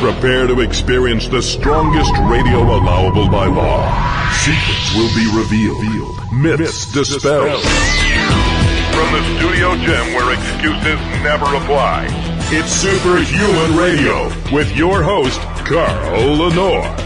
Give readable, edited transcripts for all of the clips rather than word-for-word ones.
Prepare to experience the strongest radio allowable by law. Secrets will be revealed. Myths dispelled. From the studio gym where excuses never apply, it's Superhuman Radio with your host, Carl Lenore.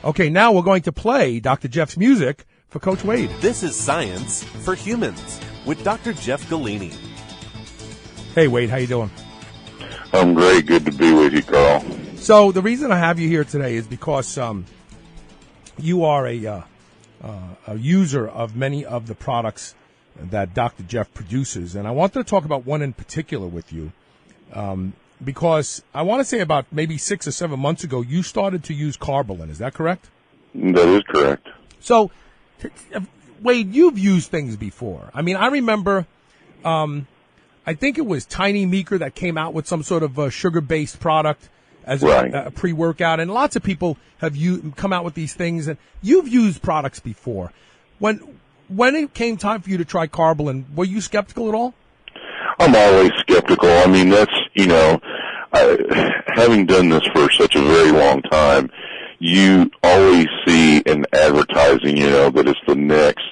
Okay, now we're going to play Dr. Jeff's music for Coach Wade. This is Science for Humans with Dr. Jeff Galini. Hey, Wade, how you doing? I'm great. Good to be with you, Carl. So the reason I have you here today is because you are a user of many of the products that Dr. Jeff produces, and I wanted to talk about one in particular with you. Because I want to say about maybe 6 or 7 months ago, you started to use Karbolyn. Is that correct? That is correct. So, Wade, you've used things before. I mean, I remember, I think it was Tiny Meeker that came out with some sort of sugar-based product as a pre-workout, and lots of people have come out with these things, and you've used products before. When it came time for you to try Karbolyn, were you skeptical at all? I'm always skeptical. I mean, that's, having done this for such a very long time, you always see in advertising, that it's the next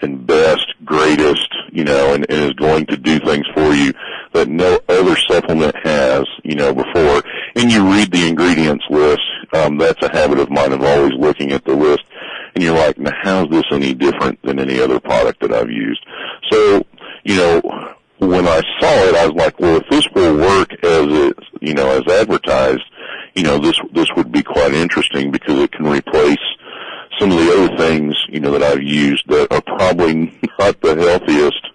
and best, greatest, and is going to do things for you that no other supplement has, before. And you read the ingredients list. That's a habit of mine of always looking at the list. And you're like, now, how's this any different than any other product that I've used? So, when I saw it, I was like, well, if this will work as as advertised, this would be quite interesting because it can replace some of the other things, that I've used that are probably not the healthiest,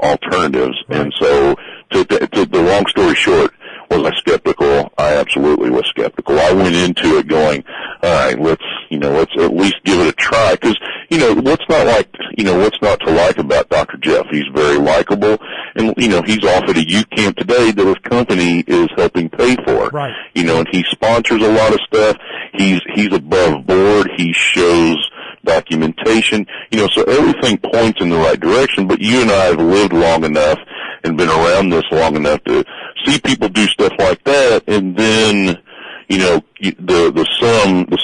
alternatives. Right. And so, to the long story short, was I skeptical? I absolutely was skeptical. I went into it going, all right, let's at least give it a try. Because, what's not to like about Dr. Jeff? He's very likable. And, he's off at a youth camp today that his company is helping pay for. Right. And he sponsors a lot of stuff. He's above board. He shows documentation. So everything points in the right direction. But you and I have lived long enough and been around this long enough to see people do stuff like that, and then, the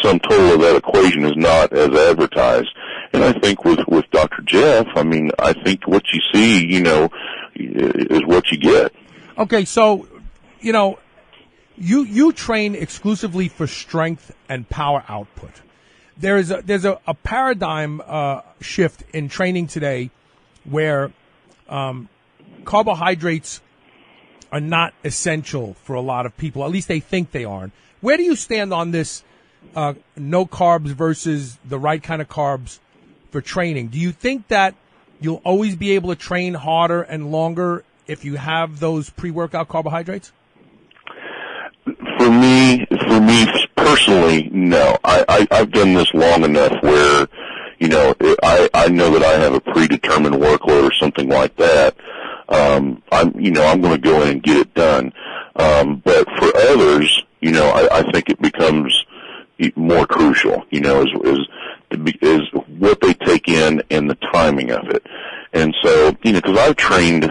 sum total of that equation is not as advertised. And I think with Dr. Jeff, I think what you see, is what you get. Okay, so, you train exclusively for strength and power output. There's a paradigm shift in training today where carbohydrates are not essential for a lot of people. At least they think they aren't. Where do you stand on this no carbs versus the right kind of carbs for training? Do you think that you'll always be able to train harder and longer if you have those pre-workout carbohydrates? For me personally, no. I've done this long enough where, I know that I have a predetermined workload or something like that. I'm going to go in and get it done. But for others, I think it becomes more crucial, is what they take in and the timing of it. And so, because I've trained,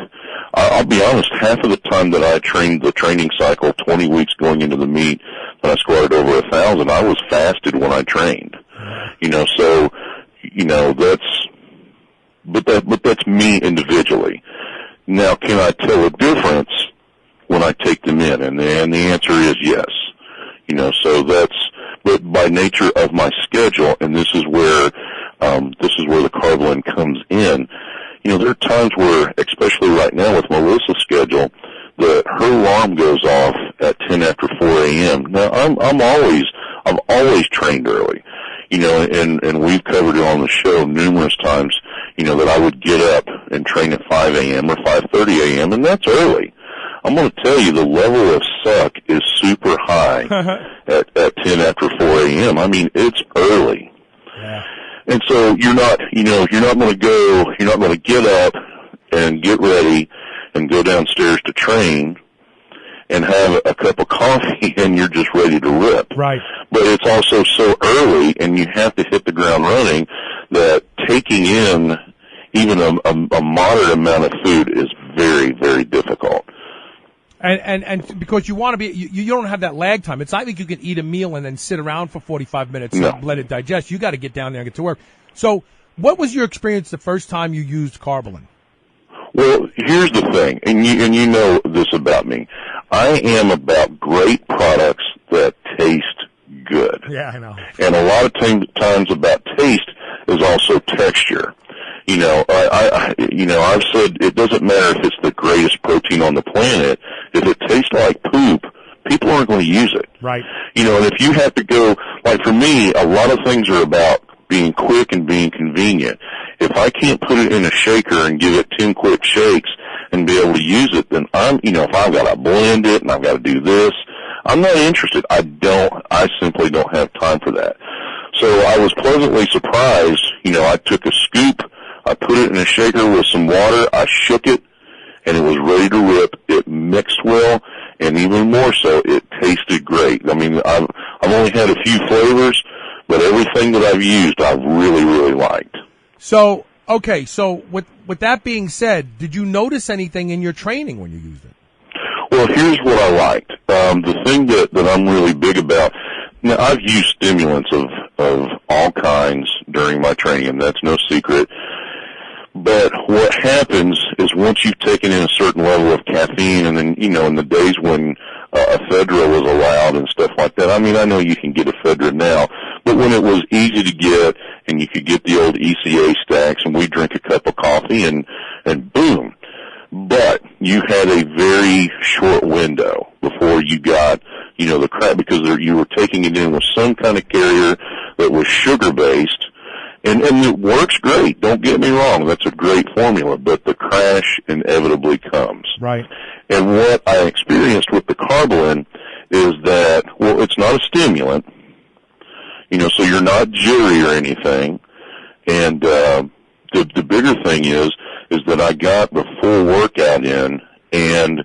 I'll be honest, half of the time that I trained the training cycle, 20 weeks going into the meet, when I squatted over 1,000, I was fasted when I trained. That's me individually. Now, can I tell a difference when I take them in? And the answer is yes. But by nature of my schedule, and this is where the Karbolyn comes in. There are times where, especially right now with Melissa's schedule, that her alarm goes off at 10 after 4 a.m. Now, I've always trained early. And we've covered it on the show numerous times, that I would get up and train at 5 a.m. or 5:30 a.m., and that's early. I'm going to tell you the level of suck is super high at 10 after 4 a.m. It's early. Yeah. And so you're not going to get up and get ready and go downstairs to train and have a cup of coffee and you're just ready to rip. Right. But it's also so early and you have to hit the ground running that taking in even a moderate amount of food is very, very difficult. And because you want to be, you don't have that lag time. It's not like you can eat a meal and then sit around for 45 minutes and let it digest. You got to get down there and get to work. So what was your experience the first time you used Karbolyn? Well, here's the thing, and you know this about me. I am about great products that taste good. Yeah, I know. And a lot of times about taste is also texture. You know, I've said it doesn't matter if it's the greatest protein on the planet. If it tastes like poop, people aren't going to use it. Right. You know, and if you have to go, like for me, a lot of things are about being quick and being convenient. If I can't put it in a shaker and give it 10 quick shakes and be able to use it, then if I've got to blend it and I've got to do this, I'm not interested. I simply don't have time for that. So I was pleasantly surprised. You know, I took a scoop, I put it in a shaker with some water, I shook it, and it was ready to rip. It mixed well, and even more so, it tasted great. I mean, I've only had a few flavors, but everything that I've used, I've really, really liked. So, okay, so with that being said, did you notice anything in your training when you used it? Well, here's what I liked. The thing that I'm really big about, now I've used stimulants of all kinds during my training, and that's no secret. But what happens is once you've taken in a certain level of caffeine, and then, you know, in the days when ephedra was allowed and stuff like that, I mean, I know you can get ephedra now, but when it was easy to get and you could get the old ECA stacks and we drink a cup of coffee and boom. But you had a very short window before you got, you know, the crap, because you were taking it in with some kind of carrier that was sugar-based. And it works great. Don't get me wrong. That's a great formula, but the crash inevitably comes. Right. And what I experienced with the Karbolyn is that, well, it's not a stimulant, you know, so you're not jittery or anything. And the bigger thing is that I got the full workout in, and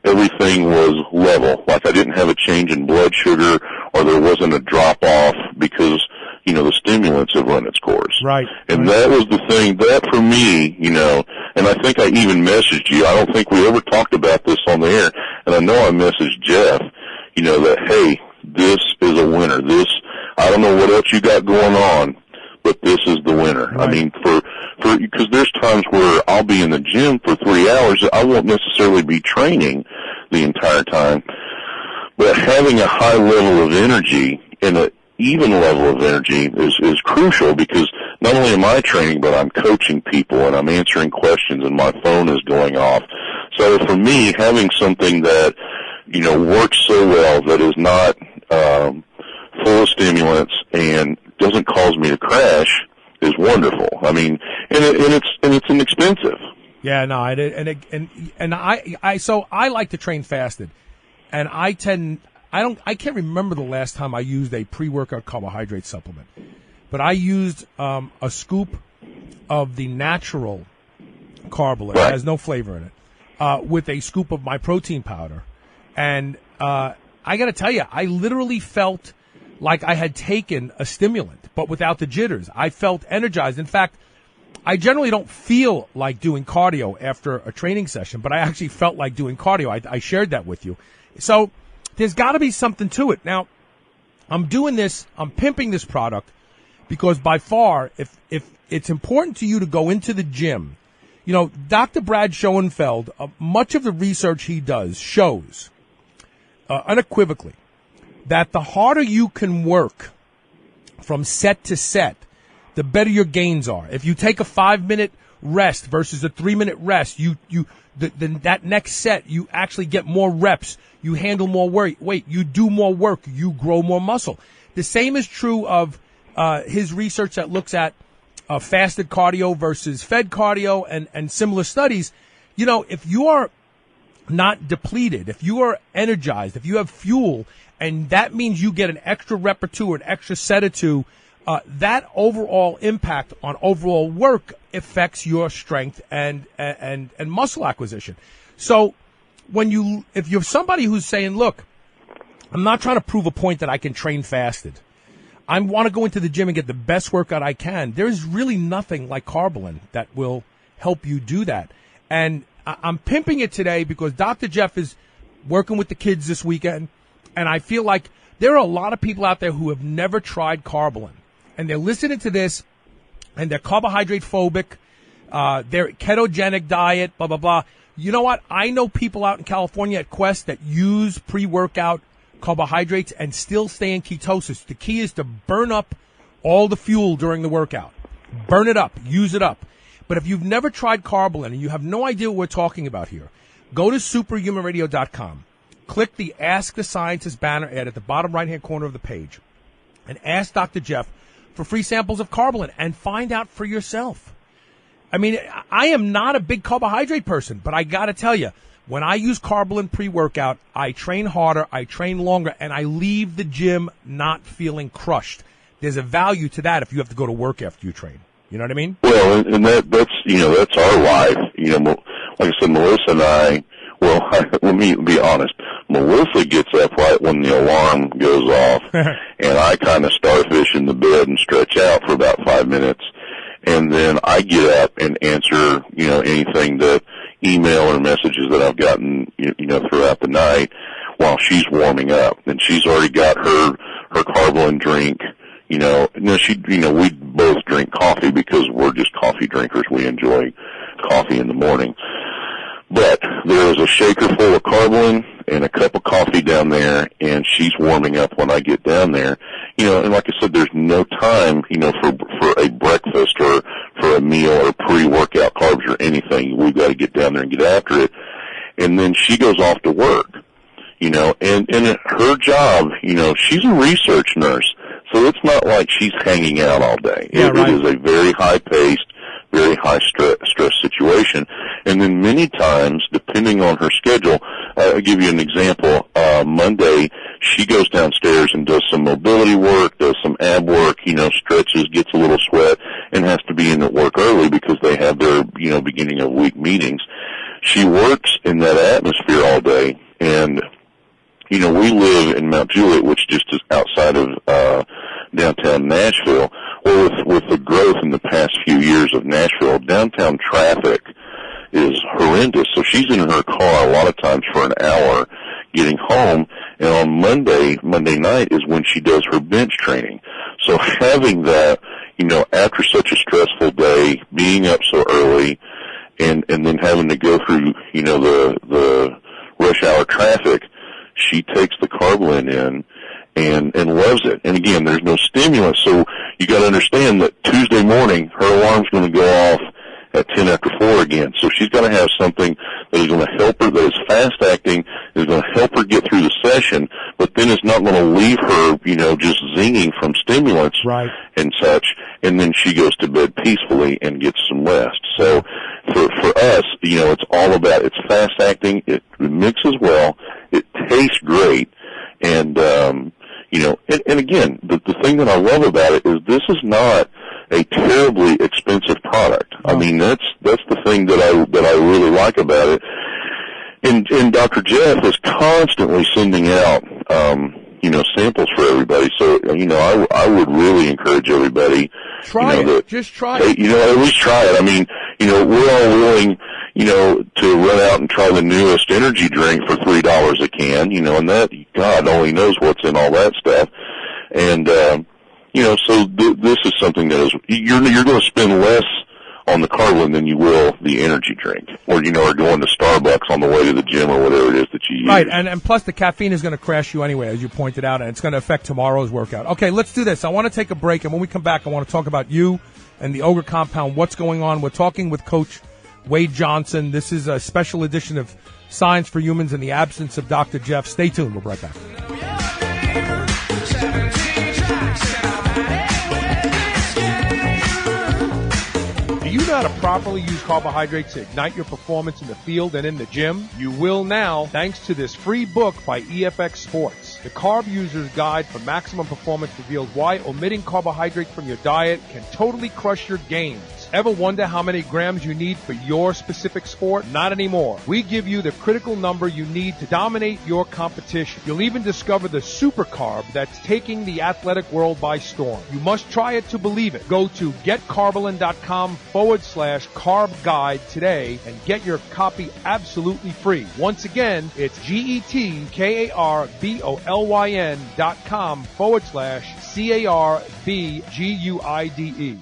everything was level. Like I didn't have a change in blood sugar, or there wasn't a drop off because, you know, the stimulants have run its course. Right. And that was the thing, that for me, you know, and I think I even messaged you. I don't think we ever talked about this on the air, and I know I messaged Jeff, you know, that, hey, this is a winner. I don't know what else you got going on, but this is the winner. Right. I mean, because there's times where I'll be in the gym for 3 hours. I won't necessarily be training the entire time, but having a high level of energy and an even level of energy is crucial, because not only am I training, but I'm coaching people and I'm answering questions and my phone is going off. So for me, having something that, you know, works so well, that is not full of stimulants and doesn't cause me to crash, is wonderful. I mean, and it's inexpensive. Yeah, no, so I like to train fasted, and I can't remember the last time I used a pre-workout carbohydrate supplement, but I used a scoop of the natural Karbolyn. Right. It has no flavor in it, with a scoop of my protein powder, and I got to tell you, I literally felt like I had taken a stimulant, but without the jitters. I felt energized. In fact, I generally don't feel like doing cardio after a training session, but I actually felt like doing cardio. I shared that with you. So there's got to be something to it. Now, I'm doing this, I'm pimping this product, because by far, if it's important to you to go into the gym, you know, Dr. Brad Schoenfeld, much of the research he does shows unequivocally that the harder you can work from set to set, the better your gains are. If you take a 5-minute rest versus a 3-minute rest, that next set, you actually get more reps, you handle more weight, you do more work, you grow more muscle. The same is true of his research that looks at fasted cardio versus fed cardio and similar studies. You know, if you are not depleted, if you are energized, if you have fuel, and that means you get an extra rep or two or an extra set or two, that overall impact on overall work affects your strength and muscle acquisition. So if you're somebody who's saying, look, I'm not trying to prove a point that I can train fasted. I want to go into the gym and get the best workout I can. There's really nothing like Karbolyn that will help you do that. And I'm pimping it today because Dr. Jeff is working with the kids this weekend, and I feel like there are a lot of people out there who have never tried Karbolyn, and they're listening to this, and they're carbohydrate phobic, they're ketogenic diet, blah, blah, blah. You know what? I know people out in California at Quest that use pre-workout carbohydrates and still stay in ketosis. The key is to burn up all the fuel during the workout. Burn it up. Use it up. But if you've never tried Karbolyn and you have no idea what we're talking about here, go to superhumanradio.com. Click the Ask the Scientist banner ad at the bottom right-hand corner of the page and ask Dr. Jeff for free samples of Karbolyn and find out for yourself. I mean, I am not a big carbohydrate person, but I got to tell you, when I use Karbolyn pre-workout, I train harder, I train longer, and I leave the gym not feeling crushed. There's a value to that if you have to go to work after you train. You know what I mean? Well, and that's our life. Like I said, Melissa and I, let me be honest. Melissa gets up right when the alarm goes off, and I kind of starfish in the bed and stretch out for about 5 minutes. And then I get up and answer, anything that email or messages that I've gotten, throughout the night while she's warming up. And she's already got her Karbolyn drink, we both drink coffee because we're just coffee drinkers. We enjoy coffee in the morning. But there is a shaker full of Karbolyn and a cup of coffee down there, and she's warming up when I get down there. And like I said, there's no time, for a breakfast or for a meal or pre-workout carbs or anything. We've got to get down there and get after it. And then she goes off to work, and her job, she's a research nurse, so it's not like she's hanging out all day. Yeah, right. It is a very high-paced, very high stress situation. And then many times, depending on her schedule, I'll give you an example. Monday, she goes downstairs and does some mobility work, does some ab work, stretches, gets a little sweat, and has to be in at work early because they have their, beginning of week meetings. She works in that atmosphere all day, and, we live in Mount Juliet, which just is outside of downtown Nashville. Well, with the growth in the past few years of Nashville, downtown traffic is horrendous. So she's in her car a lot of times for an hour getting home, and on Monday night is when she does her bench training. So having that, after such a stressful day, being up so early, and then having to go through, the rush hour traffic, she takes the Karbolyn in and loves it. And again, there's no stimulus, so you got to understand that Tuesday morning her alarm's going to go off at 10 after 4 again. So she's got to have something that is going to help her, that is fast acting, is going to help her get through the session, but then it's not going to leave her, just zinging from stimulants right. and such. And then she goes to bed peacefully and gets some rest. So for us, it's all about, it's fast acting, it mixes well, it tastes great, and and again, the thing that I love about it is this is not a terribly expensive product. I mean, that's the thing that I really like about it. And Dr. Jeff is constantly sending out, samples for everybody. So, I would really encourage everybody. Try it. Just try it. At least try it. I mean, we're all willing, to run out and try the newest energy drink for $3 a can, and that, God only knows what's in all that stuff. And, so this is something that is, you're going to spend less on the Karbolyn than you will the energy drink, or or going to Starbucks on the way to the gym or whatever it is that you use. Right, and plus the caffeine is going to crash you anyway, as you pointed out, and it's going to affect tomorrow's workout. Okay, let's do this. I want to take a break, and when we come back, I want to talk about you and the Ogre Compound, what's going on. We're talking with Coach Wade Johnson. This is a special edition of Science for Humans in the absence of Dr. Jeff. Stay tuned. We'll be right back. Do you know how to properly use carbohydrates to ignite your performance in the field and in the gym? You will now, thanks to this free book by EFX Sports. The Carb User's Guide for Maximum Performance reveals why omitting carbohydrates from your diet can totally crush your gains. Ever wonder how many grams you need for your specific sport? Not anymore. We give you the critical number you need to dominate your competition. You'll even discover the super carb that's taking the athletic world by storm. You must try it to believe it. Go to getkarbolyn.com/carb guide today and get your copy absolutely free. Once again, it's GETKARBOLYN.com/CARBGUIDE.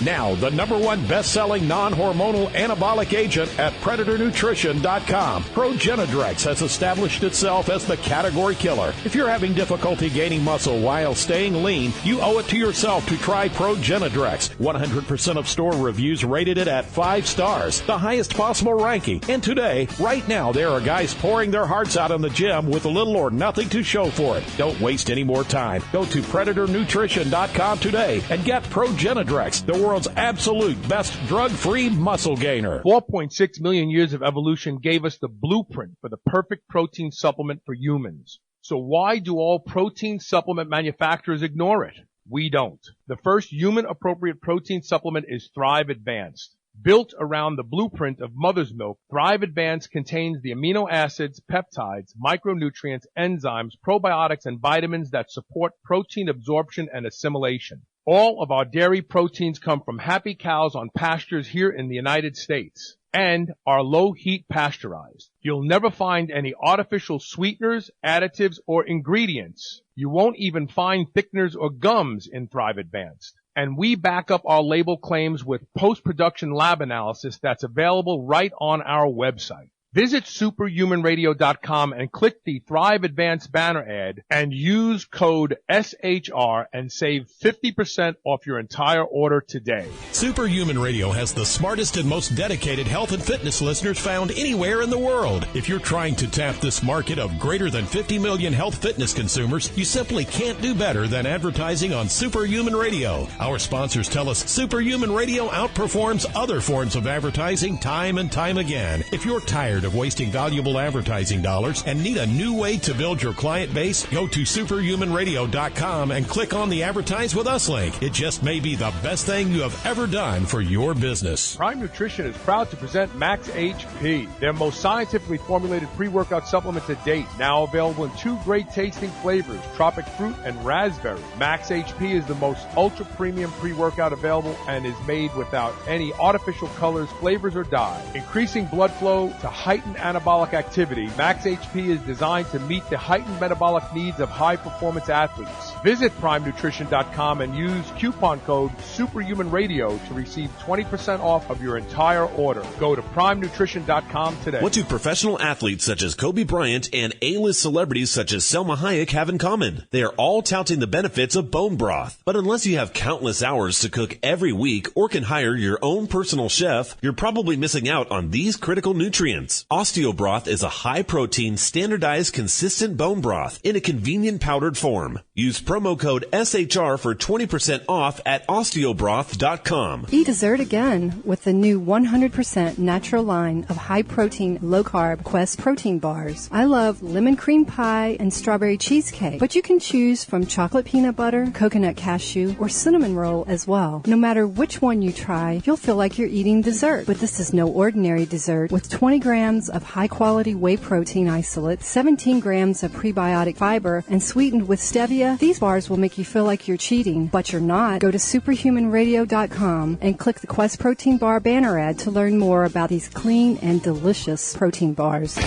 Now, the #1 best-selling non-hormonal anabolic agent at PredatorNutrition.com. Progenadrex has established itself as the category killer. If you're having difficulty gaining muscle while staying lean, you owe it to yourself to try Progenadrex. 100% of store reviews rated it at 5 stars, the highest possible ranking. And today, right now, there are guys pouring their hearts out in the gym with little or nothing to show for it. Don't waste any more time. Go to PredatorNutrition.com today and get Progenadrex, the world's absolute best drug-free muscle gainer. 4.6 million years of evolution gave us the blueprint for the perfect protein supplement for humans. So why do all protein supplement manufacturers ignore it? We don't. The first human-appropriate protein supplement is Thrive Advanced. Built around the blueprint of mother's milk, Thrive Advanced contains the amino acids, peptides, micronutrients, enzymes, probiotics, and vitamins that support protein absorption and assimilation. All of our dairy proteins come from happy cows on pastures here in the United States and are low-heat pasteurized. You'll never find any artificial sweeteners, additives, or ingredients. You won't even find thickeners or gums in Thrive Advanced. And we back up our label claims with post-production lab analysis that's available right on our website. Visit superhumanradio.com and click the Thrive Advanced banner ad and use code SHR and save 50% off your entire order today. Superhuman Radio has the smartest and most dedicated health and fitness listeners found anywhere in the world. If you're trying to tap this market of greater than 50 million health fitness consumers, you simply can't do better than advertising on Superhuman Radio. Our sponsors tell us Superhuman Radio outperforms other forms of advertising time and time again. If you're tired of wasting valuable advertising dollars and need a new way to build your client base, go to superhumanradio.com and click on the Advertise With Us link. It just may be the best thing you have ever done for your business. Prime Nutrition is proud to present Max HP, their most scientifically formulated pre-workout supplement to date. Now available in 2 great tasting flavors, tropic fruit and raspberry. Max HP is the most ultra-premium pre-workout available and is made without any artificial colors, flavors, or dye. Increasing blood flow to heightened anabolic activity, Max HP is designed to meet the heightened metabolic needs of high-performance athletes. Visit PrimeNutrition.com and use coupon code SuperhumanRadio to receive 20% off of your entire order. Go to PrimeNutrition.com today. What do professional athletes such as Kobe Bryant and A-list celebrities such as Selma Hayek have in common? They are all touting the benefits of bone broth. But unless you have countless hours to cook every week or can hire your own personal chef, you're probably missing out on these critical nutrients. Osteobroth is a high-protein, standardized, consistent bone broth in a convenient powdered form. Use promo code SHR for 20% off at osteobroth.com. Eat dessert again with the new 100% natural line of high-protein, low-carb Quest protein bars. I love lemon cream pie and strawberry cheesecake, but you can choose from chocolate peanut butter, coconut cashew, or cinnamon roll as well. No matter which one you try, you'll feel like you're eating dessert. But this is no ordinary dessert. With 20 grams of high-quality whey protein isolate, 17 grams of prebiotic fiber, and sweetened with stevia, these bars will make you feel like you're cheating, but you're not. Go to superhumanradio.com and click the Quest Protein Bar banner ad to learn more about these clean and delicious protein bars.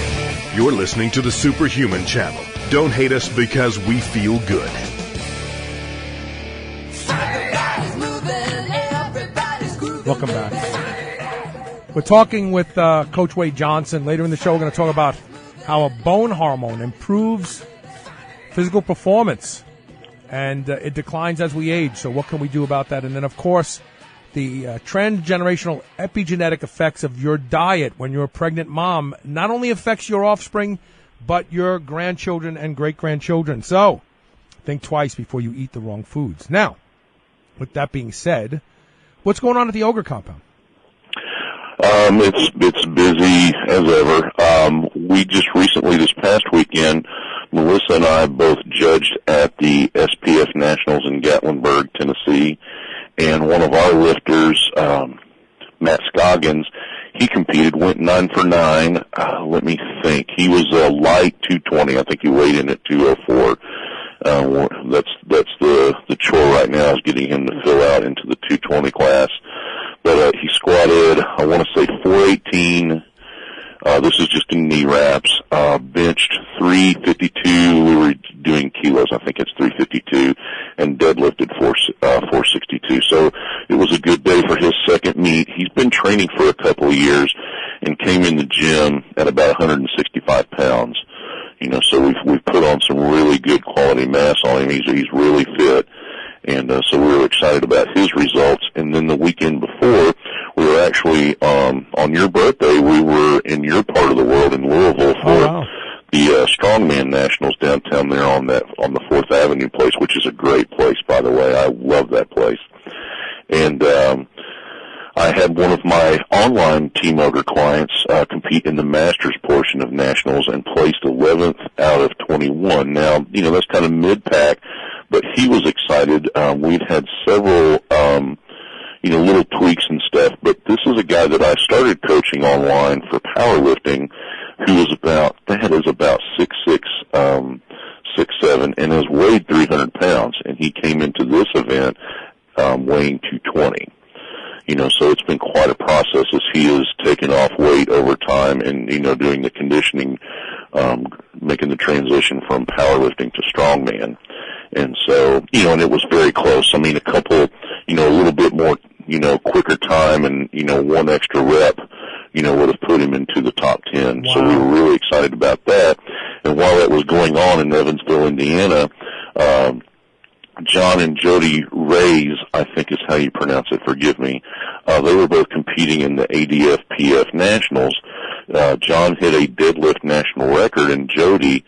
You're listening to the Superhuman Channel. Don't hate us because we feel good. Welcome back. We're talking with Coach Wade Johnson. Later in the show, we're going to talk about how a bone hormone improves physical performance, and it declines as we age. So what can we do about that? And then, of course, the transgenerational epigenetic effects of your diet when you're a pregnant mom not only affects your offspring, but your grandchildren and great-grandchildren. So think twice before you eat the wrong foods. Now, with that being said, what's going on at the Ogre Compound? It's busy as ever. We just recently, this past weekend, Melissa and I both judged at the SPF Nationals in Gatlinburg, Tennessee, And one of our lifters, Matt Scoggins, he competed, went 9 for 9. Let me think. He was a light 220. I think he weighed in at 204. That's the chore right now, is getting him to fill out into the 220 class. But he squatted, I want to say 418. This is just in knee wraps. Benched 352. We were doing kilos. I think it's 352, and deadlifted 462. So it was a good day for his second meet. He's been training for a couple of years and came in the gym at about 165 pounds. So we've put on some really good quality mass on him. He's really fit. And so we were excited about his results. And then the weekend before, we were actually, on your birthday, we were in your part of the world in Louisville for the Strongman Nationals downtown there on the 4th Avenue place, which is a great place, by the way. I love that place. And I had one of my online Team Ogre clients compete in the Masters portion of Nationals and placed 11th out of 21. Now, that's kind of mid-pack, but he was excited. We'd had several, little tweaks and stuff, but this is a guy that I started coaching online for powerlifting who is about 6'6", 6'7", and has weighed 300 pounds, and he came into this event weighing 220. So it's been quite a process as he has taken off weight over time and, doing the conditioning, making the transition from powerlifting to strongman. And so, and it was very close. I mean, a couple, a little bit more, quicker time and, one extra rep, would have put him into the top 10. Wow. So we were really excited about that. And while that was going on in Evansville, Indiana, John and Jody Rays, I think is how you pronounce it, forgive me, they were both competing in the ADF-PF Nationals. John hit a deadlift national record, and Jody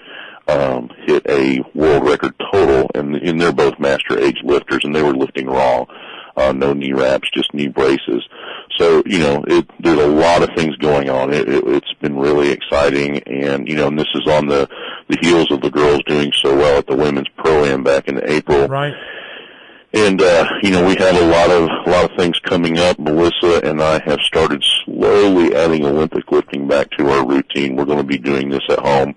hit a world record total, and they're both master age lifters, and they were lifting raw, no knee wraps, just knee braces. So, there's a lot of things going on. It's been really exciting, and, and this is on the heels of the girls doing so well at the Women's Pro-Am back in April. Right. And, we have a lot of things coming up. Melissa and I have started slowly adding Olympic lifting back to our routine. We're going to be doing this at home.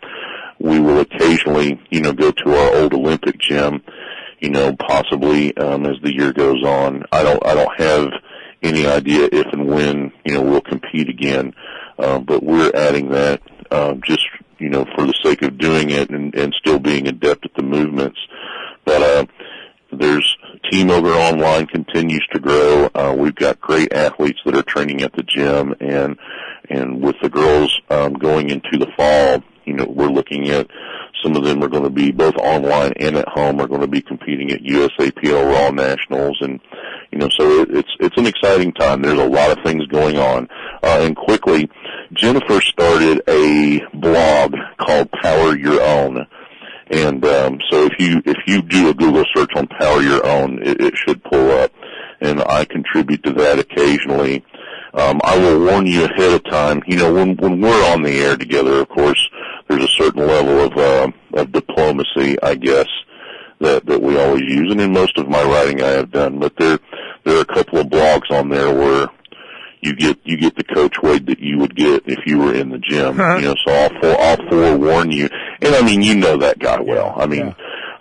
We will occasionally, go to our old Olympic gym, possibly, as the year goes on. I don't have any idea if and when, we'll compete again. But we're adding that, just, for the sake of doing it and still being adept at the movements. But, there's Team Ogre Online continues to grow. We've got great athletes that are training at the gym, and with the girls, going into the fall, we're looking at some of them are going to be both online and at home are going to be competing at USAPL Raw Nationals, and so it's an exciting time. There's a lot of things going on. And quickly, Jennifer started a blog called Power Your Own. And so if you do a Google search on Power Your Own, it should pull up. And I contribute to that occasionally. I will warn you ahead of time. When we're on the air together, of course, there's a certain level of diplomacy, I guess, that we always use. And in most of my writing I have done, but there are a couple of blogs on there where you get the coach weight that you would get if you were in the gym. So I'll forewarn you. And I mean, that guy well. I mean,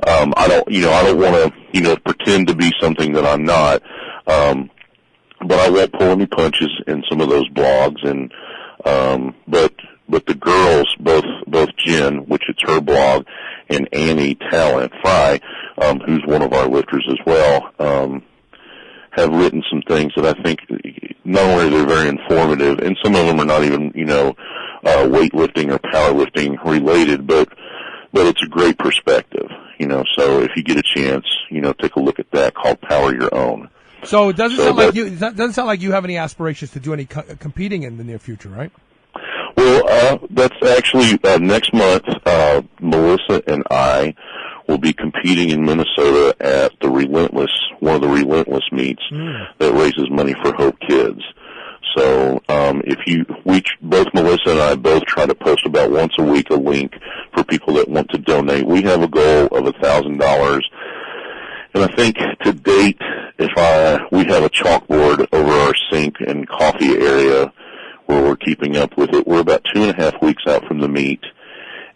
I don't want to, pretend to be something that I'm not. But I won't pull any punches in some of those blogs. And, but the girls, both Jen, which it's her blog, and Annie Talent Fry, who's one of our lifters as well, have written some things that I think not only they're very informative, and some of them are not even, weightlifting or powerlifting related, but it's a great perspective, so if you get a chance, take a look at that, called Power Your Own. So it doesn't sound like you have any aspirations to do any competing in the near future, right? Well, that's actually next month. Melissa and I will be competing in Minnesota at one of the Relentless meets that raises money for Hope Kids. So both Melissa and I both try to post about once a week a link for people that want to donate. We have a goal of $1,000. And I think to date, we have a chalkboard over our sink and coffee area where we're keeping up with it. We're about 2.5 weeks out from the meet,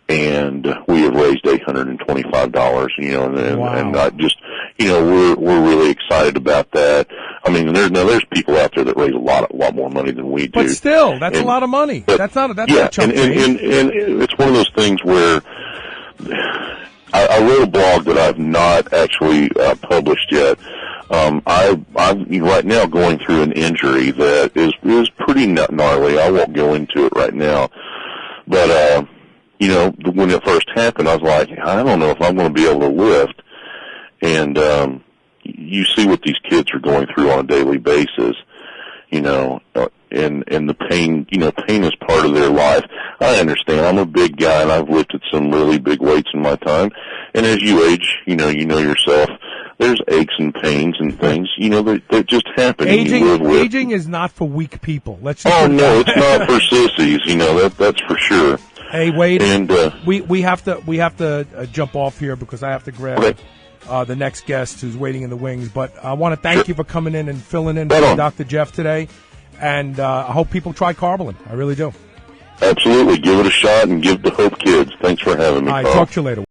and we have raised $825, and I just, we're really excited about that. I mean, there's people out there that raise a lot more money than we do. But still, that's a lot of money. That's not a chunk and it's one of those things where I wrote a blog that I've not actually published yet. I'm right now going through an injury that is pretty gnarly. I won't go into it right now, but when it first happened, I was like, I don't know if I'm going to be able to lift. And you see what these kids are going through on a daily basis, and the pain, pain is part of their life. I understand. I'm a big guy, and I've lifted some really big weights in my time. And as you age, you know yourself, there's aches and pains and things, that just happen. Aging is not for weak people. It's not for sissies, that's for sure. Hey, Wade, and we have to jump off here because I have to grab the next guest who's waiting in the wings. But I want to thank you for coming in and filling in for Dr. Jeff today. And I hope people try Karbolyn. I really do. Absolutely. Give it a shot and give the hope kids. Thanks for having me, All right, Carl. talk to you later.